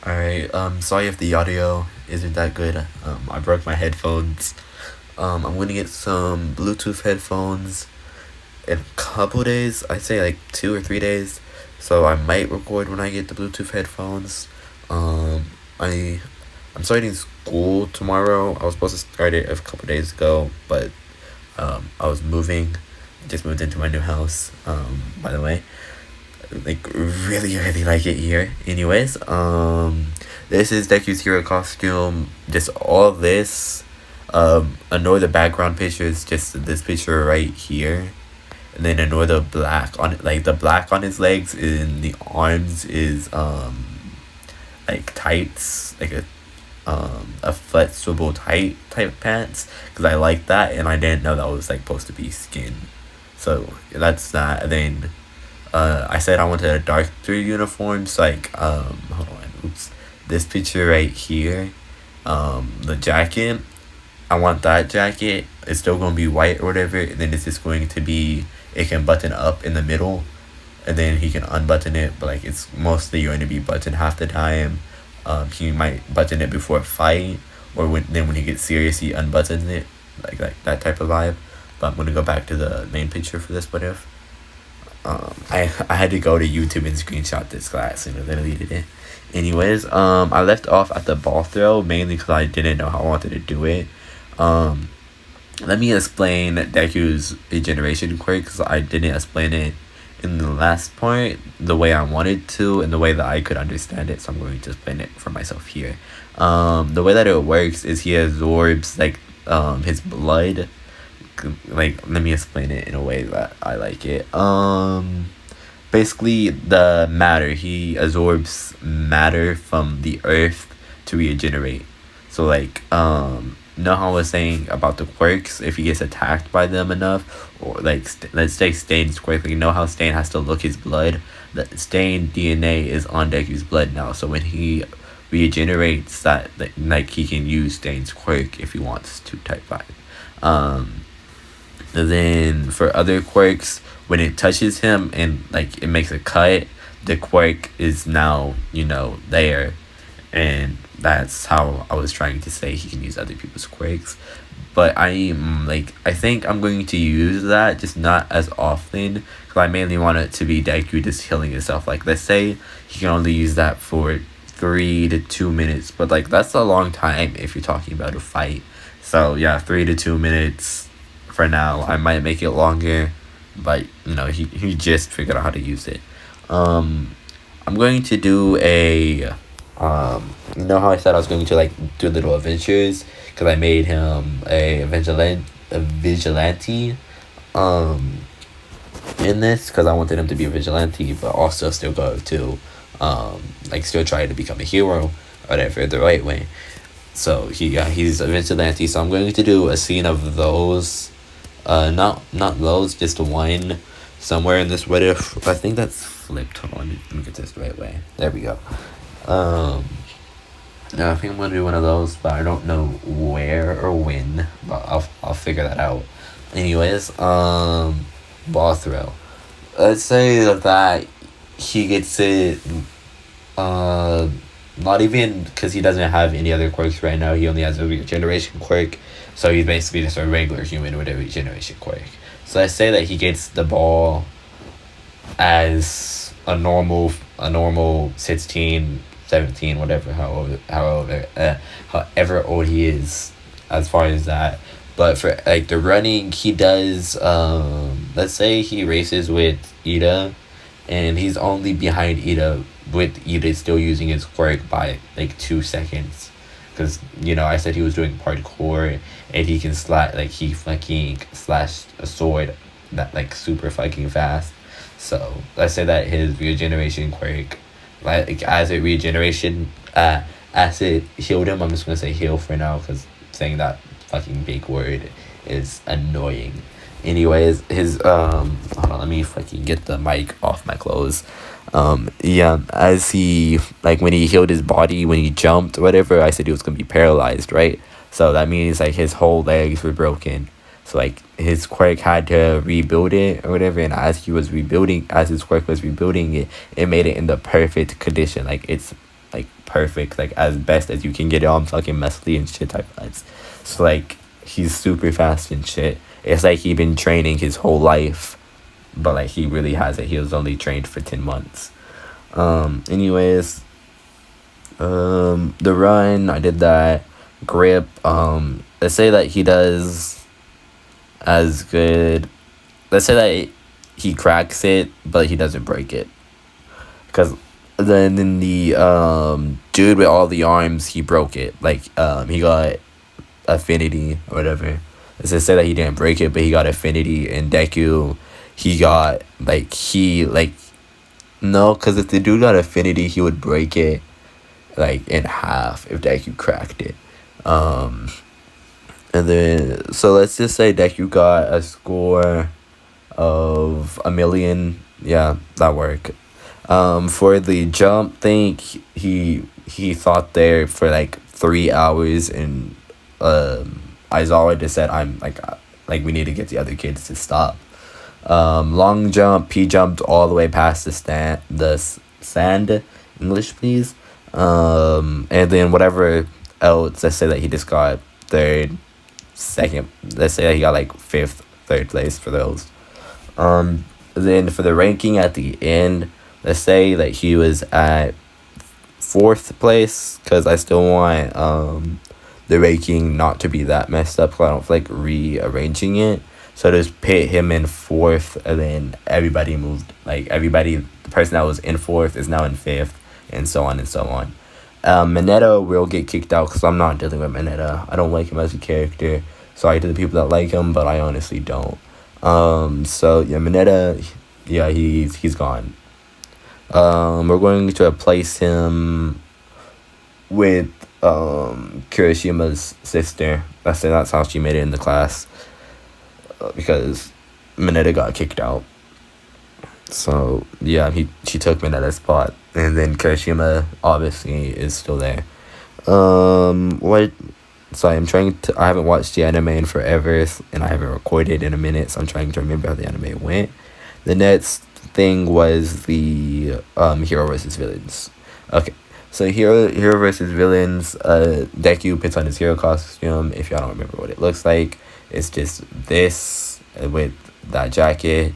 Alright, sorry if the audio isn't that good. I broke my headphones. I'm gonna get some Bluetooth headphones in a couple days. I'd say like 2 or 3 days. So I might record when I get the Bluetooth headphones. Um, I I'm starting school tomorrow. I was supposed to start it a couple days ago, but I was moving. Just moved into my new house. By the way, like really like it here. Anyways, this is Deku's hero costume. Just all this. Ignore the background picture. It's just this picture right here, and then ignore the black on it. Like the black on his legs and the arms is like tights, like a flexible tight type pants, because I like that and I didn't know that was like supposed to be skin. So that's that. And then I said I wanted a darker uniform, so like hold on, oops, this picture right here, the jacket, I want that jacket. It's still gonna be white or whatever, and then it's just going to be, it can button up in the middle, and then he can unbutton it, but like it's mostly going to be buttoned half the time. He might button it before a fight, or when he gets serious he unbuttons it, like that type of vibe. But I'm gonna go back to the main picture for this. What if I had to go to YouTube and screenshot this class and I deleted it. Anyways, I left off at the ball throw mainly because I didn't know how I wanted to do it. Um, Let me explain Deku's regeneration quirk, because I didn't explain it in the last point the way I wanted to and the way that I could understand it, so I'm going to explain it for myself here. The way that it works is he absorbs like his blood. Like, let me explain it in a way that I like it. Basically the matter, he absorbs matter from the earth to regenerate. So like know how I was saying about the quirks, if he gets attacked by them enough, or like let's say Stain's quirk, like, you know how Stain has to look his blood, the Stain DNA is on Deku's blood now, so when he regenerates that, like he can use Stain's quirk if he wants to type 5. And then for other quirks, when it touches him and like it makes a cut, the quirk is now, there. And that's how I was trying to say he can use other people's quirks. But I think I'm going to use that, just not as often, because I mainly want it to be Deku just healing himself. Like, let's say he can only use that for 3 to 2 minutes, but like that's a long time if you're talking about a fight. So yeah, 3 to 2 minutes for now. I might make it longer, but he just figured out how to use it. I'm going to do a you know how I said I was going to like do little adventures, because I made him a vigilante in this, because I wanted him to be a vigilante but also still go to like still try to become a hero or whatever the right way. So he's a vigilante, so I'm going to do a scene of those, not those, just one somewhere in this. What if I think that's flipped? Hold on, let me get this the right way. There we go. Yeah, I think I'm gonna do one of those, but I don't know where or when, but I'll figure that out. Anyways, ball throw. Let's say that he gets it, not even, because he doesn't have any other quirks right now. He only has a regeneration quirk, so he's basically just a regular human with a regeneration quirk. So let's say that he gets the ball as a normal 16, 17, whatever, however old he is, as far as that. But for like the running, he does, let's say he races with Ida, and he's only behind Ida, with Ida still using his quirk by like 2 seconds, because I said he was doing parkour and he can he fucking slashed a sword that like super fucking fast. So let's say that his regeneration quirk, like as it healed him. I'm just gonna say heal for now, because saying that fucking big word is annoying. Anyways, his hold on, let me fucking get the mic off my clothes. Yeah, as he, like, when he healed his body, when he jumped or whatever, I said he was gonna be paralyzed, right? So that means like his whole legs were broken. So like his quirk had to rebuild it or whatever, and as his quirk was rebuilding it, it made it in the perfect condition. Like, it's like perfect, like as best as you can get it on fucking Mesli and shit type vibes. So like he's super fast and shit. It's like he been training his whole life, but like he really hasn't. He was only trained for 10 months. Anyways, the run, I did that. Grip, let's say that he does as good. Let's say that he cracks it, but he doesn't break it. Because then in the dude with all the arms, he broke it. Like he got affinity or whatever. Let's just say that he didn't break it, but he got affinity. And Deku, he got no, because if the dude got affinity, he would break it like in half if Deku cracked it. And then so let's just say Deku got a score of 1,000,000. Yeah, that worked. For the jump thing, he thought there for like 3 hours, and Aizawa just said, I'm like we need to get the other kids to stop. Long jump, he jumped all the way past the sand. English, please. And then whatever else, let's say that he just got third, second. Let's say that he got like fifth, third place for those. Then for the ranking at the end, let's say that he was at fourth place, because I still want the ranking not to be that messed up, because I don't feel like rearranging it. So just put him in fourth, and then everybody moved. Like the person that was in fourth is now in fifth, and so on and so on. Mineta will get kicked out because I'm not dealing with Mineta. I don't like him as a character. Sorry to the people that like him, but I honestly don't. So yeah, Mineta, yeah, he's gone. We're going to replace him with Kirishima's sister. That's how she made it in the class. Because Mineta got kicked out. So yeah, she took Mineta's spot, and then Kirishima obviously is still there. What? Sorry, I haven't watched the anime in forever, and I haven't recorded in a minute, so I'm trying to remember how the anime went. The next thing was the hero versus villains. Okay, so hero versus villains. Deku puts on his hero costume. If y'all don't remember what it looks like, it's just this with that jacket.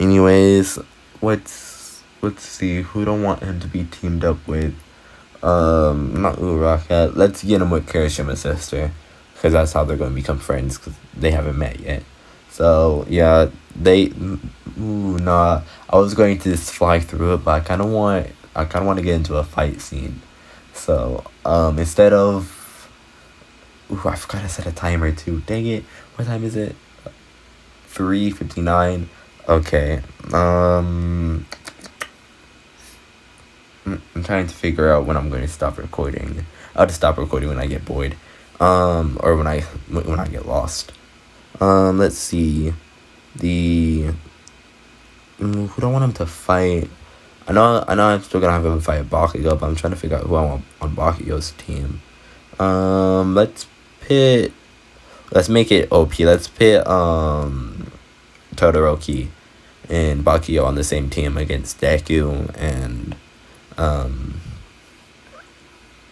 Anyways, let's see who don't want him to be teamed up with. Not Uraraka. Let's get him with Kirishima's sister, because that's how they're gonna become friends, because they haven't met yet. So yeah, nah. I was going to just fly through it, but I kind of want to get into a fight scene. So instead of, I forgot to set a timer too. Dang it! What time is it? 3:59. Okay. I'm trying to figure out when I'm going to stop recording. I'll just stop recording when I get bored, or when I get lost. Let's see. Who do I want him to fight? I know I'm still gonna have him fight Bakugo, but I'm trying to figure out who I want on Bakugo's team. Let's make it OP. Let's pit Todoroki and Bakugo on the same team against Deku and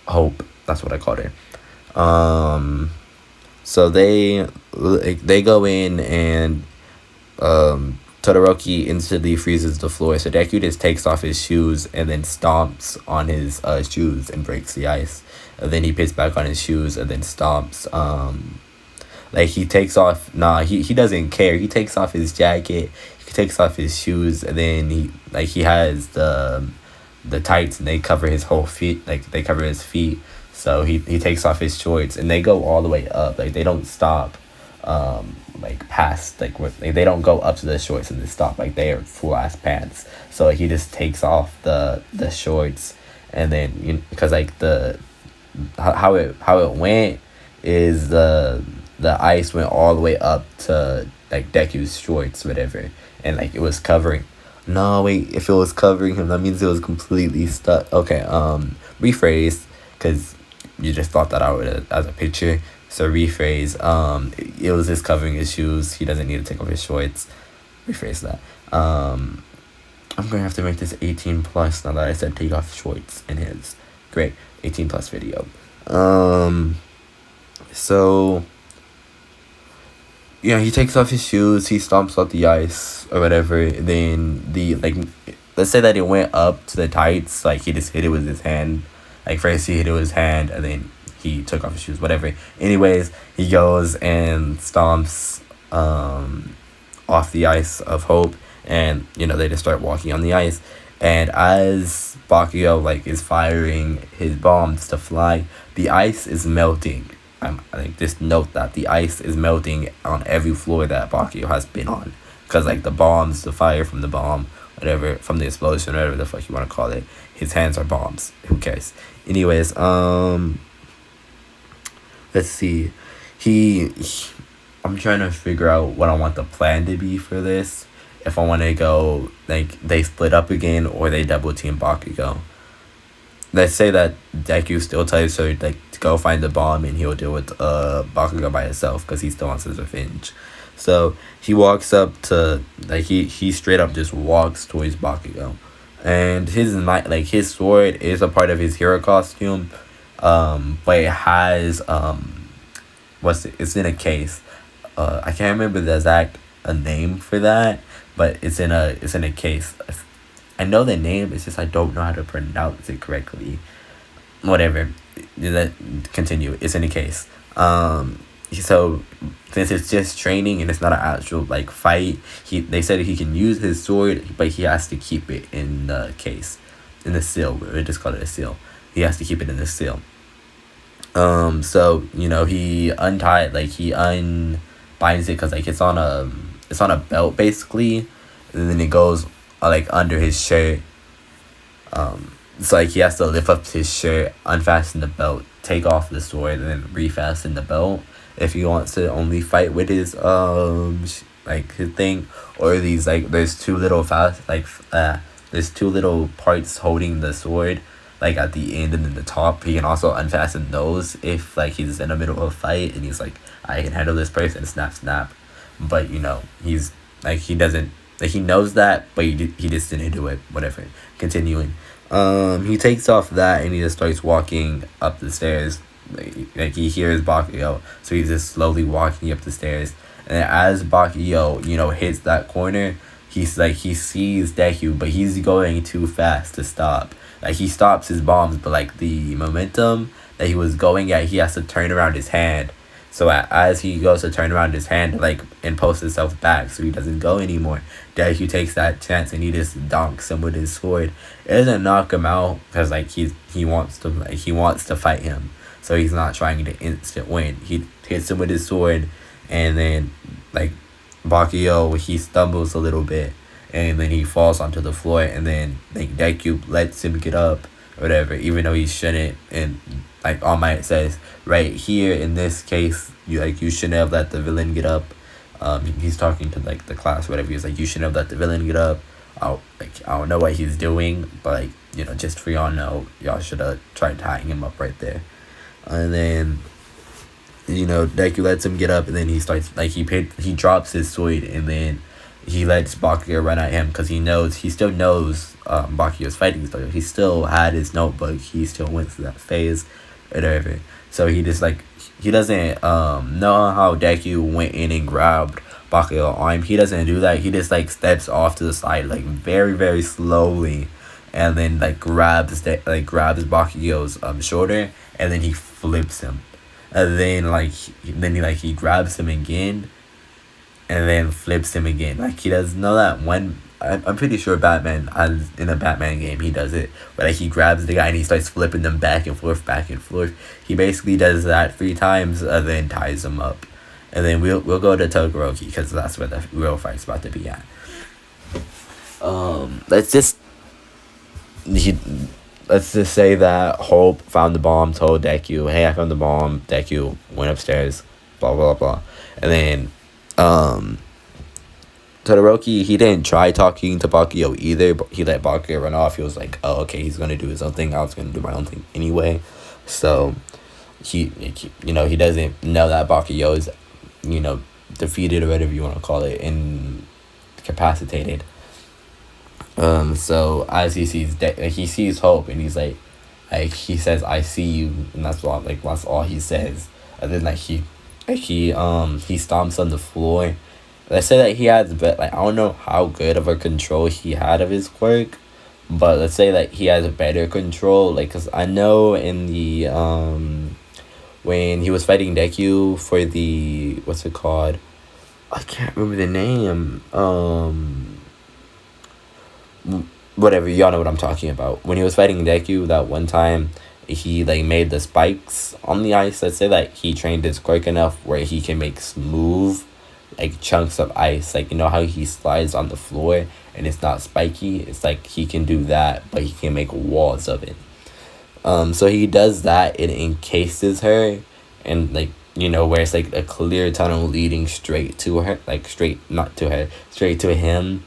Hope. That's what I called her. So they go in, and Todoroki instantly freezes the floor. So Deku just takes off his shoes and then stomps on his shoes and breaks the ice. And then he puts back on his shoes and then stomps. Like he takes off. He doesn't care. He takes off his jacket. He takes off his shoes, and then he has the tights, and they cover his whole feet. Like they cover his feet. So he takes off his shorts, and they go all the way up. Like they don't stop. Past they don't go up to the shorts and then stop. Like they are full ass pants. So he just takes off the shorts, and then because how it went is the ice went all the way up to like Deku's shorts, whatever, and like it was covering. No, wait, if it was covering him, that means it was completely stuck. Okay, rephrase, because you just thought that out as a picture. So rephrase, it was just covering his shoes. He doesn't need to take off his shorts. Rephrase that. I'm gonna have to make this 18 plus now that I said take off shorts in his great 18 plus video. So yeah, he takes off his shoes, he stomps out the ice or whatever. Then let's say that it went up to the tights, like he just hit it with his hand. Like first he hit it with his hand, and then he took off his shoes, whatever. Anyways, he goes and stomps off the ice of hope, and they just start walking on the ice. And as Bakugo is firing his bombs to fly, the ice is melting. Just note that the ice is melting on every floor that Bakugo has been on, because the bombs, the fire from the bomb, whatever, from the explosion, whatever the fuck you want to call it, his hands are bombs. Who cares? Anyways, let's see. I'm trying to figure out what I want the plan to be for this. If I want to go they split up again, or they double team Bakugo. Let's say that Deku still tells her to go find the bomb, and he'll deal with Bakugo by himself because he still wants his revenge. So he walks up to he straight up just walks towards Bakugo, and his sword is a part of his hero costume, but it has it's in a case. I can't remember the exact name for that, but it's in a case. I know the name, it's just I don't know how to pronounce it correctly. Whatever. Continue. It's in a case. So since it's just training and it's not an actual fight, they said he can use his sword, but he has to keep it in the case, in the seal. We just call it a seal. He has to keep it in the seal. So he unbinds it because it's on a belt basically, and then it goes under his shirt. It's he has to lift up his shirt, unfasten the belt, take off the sword, and then refasten the belt if he wants to only fight with his his thing. Or these there's two little there's two little parts holding the sword at the end and then the top. He can also unfasten those if he's in the middle of a fight and he's I can handle this person, snap. But he's he doesn't he knows that, but he just didn't do it. Whatever. Continuing. He takes off that and he just starts walking up the stairs. He hears Bakugo, so he's just slowly walking up the stairs. And as Bakugo, hits that corner, he sees Deku, but he's going too fast to stop. He stops his bombs, but the momentum that he was going at, he has to turn around his hand. So as he goes to turn around his hand, and post himself back, so he doesn't go anymore, Deku takes that chance and he just donks him with his sword. It doesn't knock him out because he wants to fight him, so he's not trying to instant win. He hits him with his sword, and then Bakugo, he stumbles a little bit, and then he falls onto the floor, and then Deku lets him get up or whatever, even though he shouldn't. And All Might says right here in this case, you shouldn't have let the villain get up. He's talking to the class, whatever. He's you shouldn't have let the villain get up. I don't know what he's doing, but just for y'all know, y'all should have tried tying him up right there. And then Deku lets him get up, and then he starts he drops his sword, and then he lets Bakugo run at him because he still knows Bakugo's fighting style. He still had his notebook. He still went through that phase, whatever. So he just he doesn't know how Deku went in and grabbed Bakugo's arm. He doesn't do that. He just steps off to the side very, very slowly, and then grabs Bakugo's shoulder, and then he flips him, and then he grabs him again, and then flips him again. He doesn't know that one. I'm pretty sure Batman, in a Batman game, he does it. But he grabs the guy and he starts flipping them back and forth, back and forth. He basically does that 3 times, and then ties them up. And then we'll go to Todoroki because that's where the real fight's about to be at. Let's just say that Hope found the bomb, told Deku, hey, I found the bomb. Deku went upstairs, blah blah blah, and then Todoroki, he didn't try talking to Bakugo either, but he let Bakugo run off. He was oh, okay, he's gonna do his own thing. I was gonna do my own thing anyway. So he doesn't know that Bakugo is defeated or whatever you want to call it, incapacitated. So as he sees Hope, and he's like he says, "I see you," and that's all he says. And then he stomps on the floor. Let's say that he has, but like I don't know how good of a control he had of his quirk, but let's say that he has a better control. Like, cause I know in the when he was fighting Deku for the, what's it called? I can't remember the name. Whatever, y'all know what I'm talking about. When he was fighting Deku that one time, he like made the spikes on the ice. Let's say that he trained his quirk enough where he can make smooth like chunks of ice. Like, you know how he slides on the floor and it's not spiky? It's like he can do that, but he can make walls of it. So he does that, it encases her, and like, you know, where it's like a clear tunnel leading straight to her, like straight, not to her, straight to him.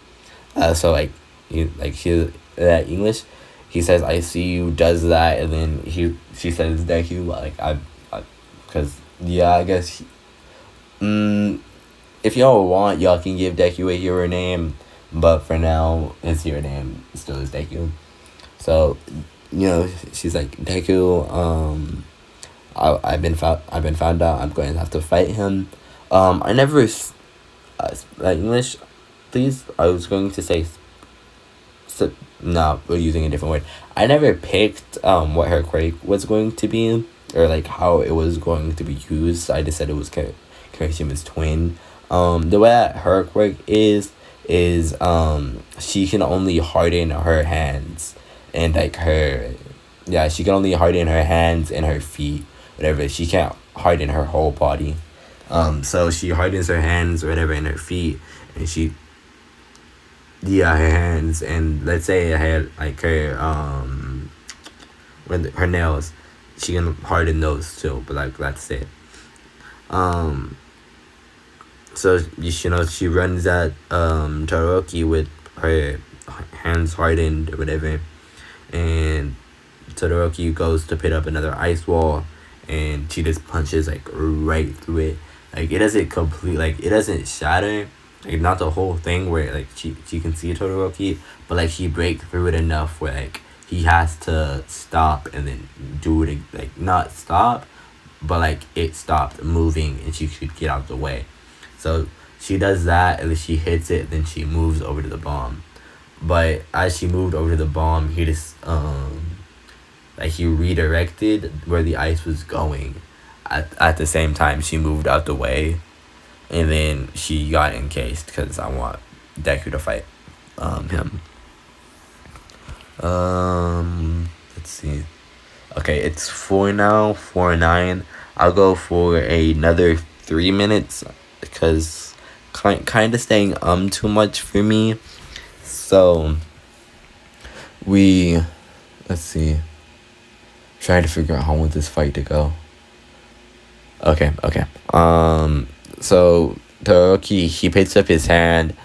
So like that English, he says, "I see you," does that, and then she says, "Deku," like cause yeah, I guess. If y'all want, y'all can give Deku a hero name, but for now, his hero name still is Deku. So, you know, she's like, "Deku, I've been found out. I'm going to have to fight him." I never like English. Please, I was going to say. So, no, we're using a different word. I never picked what her quirk was going to be, or like how it was going to be used. I just said it was Kirishima's twin. The way that her quirk is she can only harden her hands and like she can only harden her hands and her feet, whatever. She can't harden her whole body. So she hardens her hands or whatever and her feet, and her hands, and let's say I had like her with her nails, she can harden those too, but like that's it. So you know, she runs at Todoroki with her hands hardened or whatever, and Todoroki goes to pick up another ice wall, and she just punches like right through it. Like it doesn't shatter, like not the whole thing where like she can see Todoroki, but like she breaks through it enough where like he has to stop and then do it, like not stop, but like it stopped moving and she could get out the way. So she does that, and then she hits it, then she moves over to the bomb. But as she moved over to the bomb, he just like he redirected where the ice was going. At the same time, she moved out the way, and then she got encased because I want Deku to fight him. Let's see. Okay, it's 4 now, 4:09. I'll go for another 3 minutes because kind of staying too much for me. So let's see. Trying to figure out how I want this fight to go. Okay. So Todoroki, he picks up his hand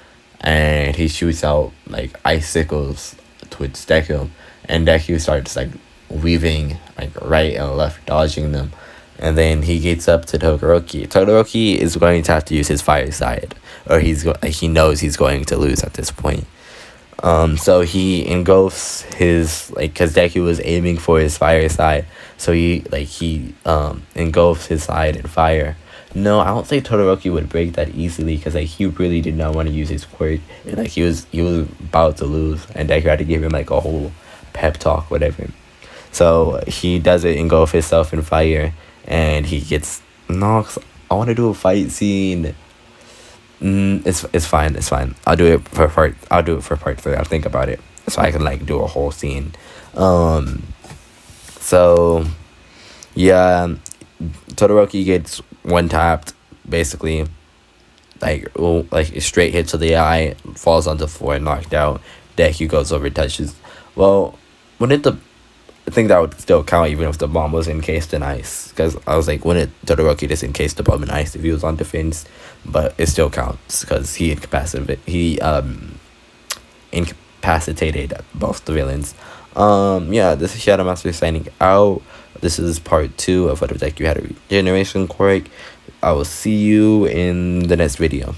and he shoots out like icicles towards Deku, and Deku starts like weaving like right and left, dodging them. And then he gets up to Todoroki. Todoroki is going to have to use his fire side, or he knows he's going to lose at this point. So he engulfs his, like, cause Deku was aiming for his fire side, so he engulfs his side in fire. No, I don't think Todoroki would break that easily, cause like he really did not want to use his quirk, and like he was about to lose, and Deku had to give him like a whole pep talk, whatever. So he does it, engulf himself in fire, and he gets knocks. I want to do a fight scene. It's fine. I'll do it for part 3. I'll think about it so I can like do a whole scene. So yeah, Todoroki gets one tapped, basically, like a straight hit to the eye, falls on the floor, knocked out. Deku goes over, touches. Well, I think that would still count even if the bomb was encased in ice, because I was like, wouldn't Todoroki just encase the bomb in ice if he was on defense? But it still counts because he incapacitated both the villains. Yeah, this is Shadow Master signing out. This is part 2 of what if Deku had a regeneration quirk. I will see you in the next video.